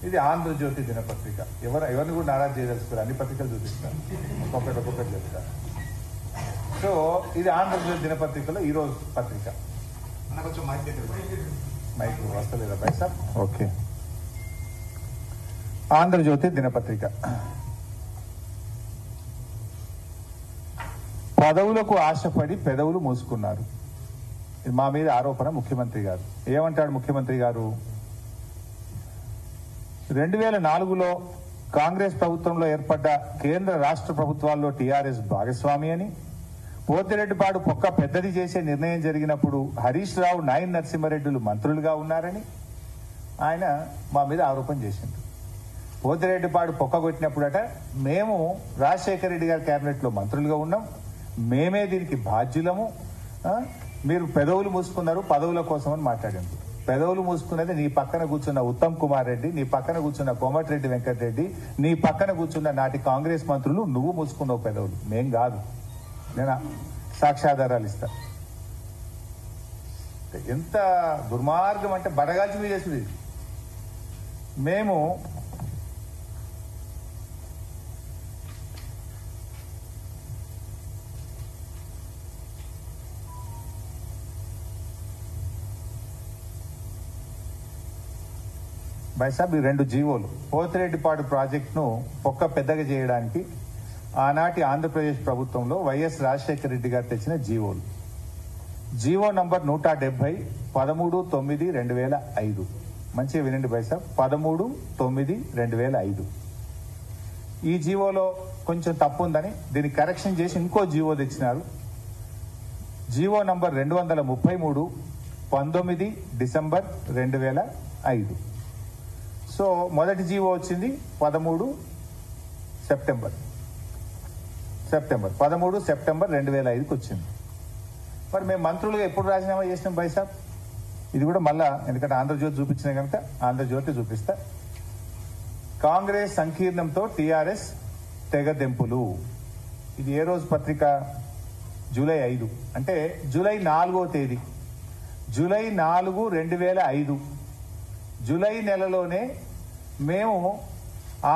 ఇది ఆంధ్రజ్యోతి దినపత్రిక. ఎవరిని కూడా నారాజు చేయదలుచుకోరు, అన్ని పత్రికలు చూపిస్తాను, ఒక్కొక్కటి చెప్తాను. సో ఇది ఆంధ్రజ్యోతి దినపత్రికలో ఈరోజు పత్రిక. మైక్ వస్తలేదా పైసా? ఓకే. ఆంధ్రజ్యోతి దినపత్రిక. పదవులకు ఆశపడి పెదవులు మూసుకున్నారు. ఇది మా మీద ఆరోపణ. ముఖ్యమంత్రి గారు ఏమంటాడు? ముఖ్యమంత్రి గారు 2004లో కాంగ్రెస్ ప్రభుత్వంలో ఏర్పడ్డ కేంద్ర రాష్ట్ర ప్రభుత్వాల్లో టీఆర్ఎస్ భాగస్వామి అని, పోతిరెడ్డిపాడు పొక్క పెద్దది చేసే నిర్ణయం జరిగినప్పుడు హరీష్ రావు, నాయన్ నరసింహారెడ్డిలు మంత్రులుగా ఉన్నారని ఆయన మా మీద ఆరోపణ చేసిండు. పోతిరెడ్డిపాడు పొక్క కొట్టినప్పుడట మేము రాజశేఖర రెడ్డి గారి కేబినెట్లో మంత్రులుగా ఉన్నాం, మేమే దీనికి బాధ్యులము, మీరు పెదవులు మూసుకున్నారు పదవుల కోసం అని మాట్లాడింది. పెదవులు మూసుకున్నది నీ పక్కన కూర్చున్న ఉత్తమ్ కుమార్ రెడ్డి, నీ పక్కన కూర్చున్న కోమటిరెడ్డి వెంకటరెడ్డి, నీ పక్కన కూర్చున్న నాటి కాంగ్రెస్ మంత్రులు. నువ్వు మూసుకున్నావు పెదవులు, మేం కాదు. నేను సాక్ష్యాధారాలు ఇస్తా. ఎంత దుర్మార్గం అంటే బడగాల్చి మీద చేసింది. మేము బైసాబ్ ఈ 2 జీవోలు పోతిరెడ్డిపాడు ప్రాజెక్టును పొక్క పెద్దగా చేయడానికి ఆనాటి ఆంధ్రప్రదేశ్ ప్రభుత్వంలో వైఎస్ రాజశేఖర రెడ్డి గారు తెచ్చిన జీవోలు. GO number 170 13/9/2005. మంచిగా వినండి బైసాబ్, 13/9/2005. ఈ జీవోలో కొంచెం తప్పు ఉందని దీన్ని కరెక్షన్ చేసి ఇంకో జీవో తెచ్చినారు. GO number 233 19 December 2005. సో మొదటి జీవో వచ్చింది 13 సెప్టెంబర్ 2005కి వచ్చింది. మరి మేము మంత్రులుగా ఎప్పుడు రాజీనామా చేసినాం బైసాబ్? ఇది కూడా మళ్ళా, ఎందుకంటే ఆంధ్రజ్యోతి చూపించిన కనుక ఆంధ్రజ్యోతి చూపిస్తా. కాంగ్రెస్ సంకీర్ణంతో టీఆర్ఎస్ తెగదెంపులు. ఇది ఏ రోజు పత్రిక? జూలై 5, అంటే జూలై 4వ తేదీ, జూలై 4, 2005. జూలై నెలలోనే మేము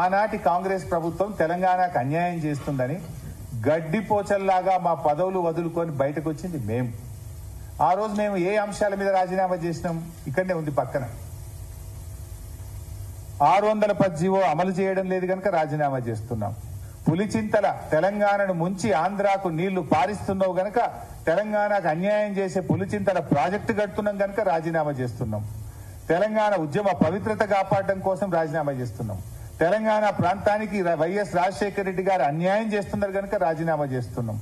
ఆనాటి కాంగ్రెస్ ప్రభుత్వం తెలంగాణకు అన్యాయం చేస్తుందని గడ్డిపోచల్లాగా మా పదవులు వదులుకొని బయటకు వచ్చింది మేము. ఆ రోజు మేము ఏ అంశాల మీద రాజీనామా చేసినాం? ఇక్కడనే ఉంది పక్కన. 610 జీవో అమలు చేయడం లేదు కనుక రాజీనామా చేస్తున్నాం. పులిచింతల తెలంగాణను ముంచి ఆంధ్రాకు నీళ్లు పారిస్తున్నావు గనక తెలంగాణకు అన్యాయం చేసే పులిచింతల ప్రాజెక్టు కడుతున్నాం గనక రాజీనామా చేస్తున్నాం. తెలంగాణ ఉద్యమ పవిత్రత కాపాడడం కోసం రాజీనామా చేస్తున్నాం. తెలంగాణ ప్రాంతానికి వైఎస్ రాజశేఖర రెడ్డి గారు అన్యాయం చేస్తున్నారు కనుక రాజీనామా చేస్తున్నాం.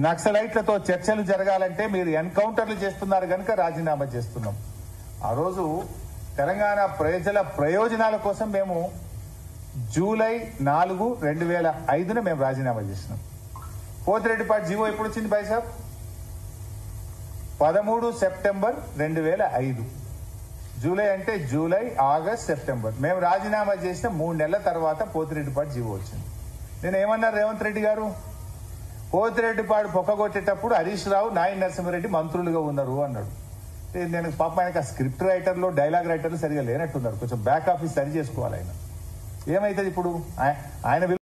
నక్సలైట్లతో చర్చలు జరగాలంటే మీరు ఎన్కౌంటర్లు చేస్తున్నారు కనుక రాజీనామా చేస్తున్నాం. ఆ రోజు తెలంగాణ ప్రజల ప్రయోజనాల కోసం మేము జూలై 4, 2005 మేము రాజీనామా చేసినాం. పోతిరెడ్డిపాటి జీవో ఎప్పుడు వచ్చింది బైసాబ్? 13 సెప్టెంబర్ 2005. జూలై అంటే జూలై, ఆగస్ట్, సెప్టెంబర్. మేము రాజీనామా చేసిన 3 నెలల తర్వాత పోతిరెడ్డిపాటి జీవో వచ్చింది. నేను ఏమన్నారు రేవంత్ రెడ్డి గారు? పోతిరెడ్డిపాడు పొక్కగొట్టేటప్పుడు హరీష్ రావు, నాయన్ నరసింహారెడ్డి మంత్రులుగా ఉన్నారు అన్నాడు. నేను పాప ఆయనకి ఆ స్క్రిప్ట్ రైటర్లు, డైలాగ్ రైటర్లు సరిగా లేనట్టున్నారు. కొంచెం బ్యాక్ ఆఫీస్ సరి చేసుకోవాలి ఆయన. ఏమైతుంది ఇప్పుడు? ఆయన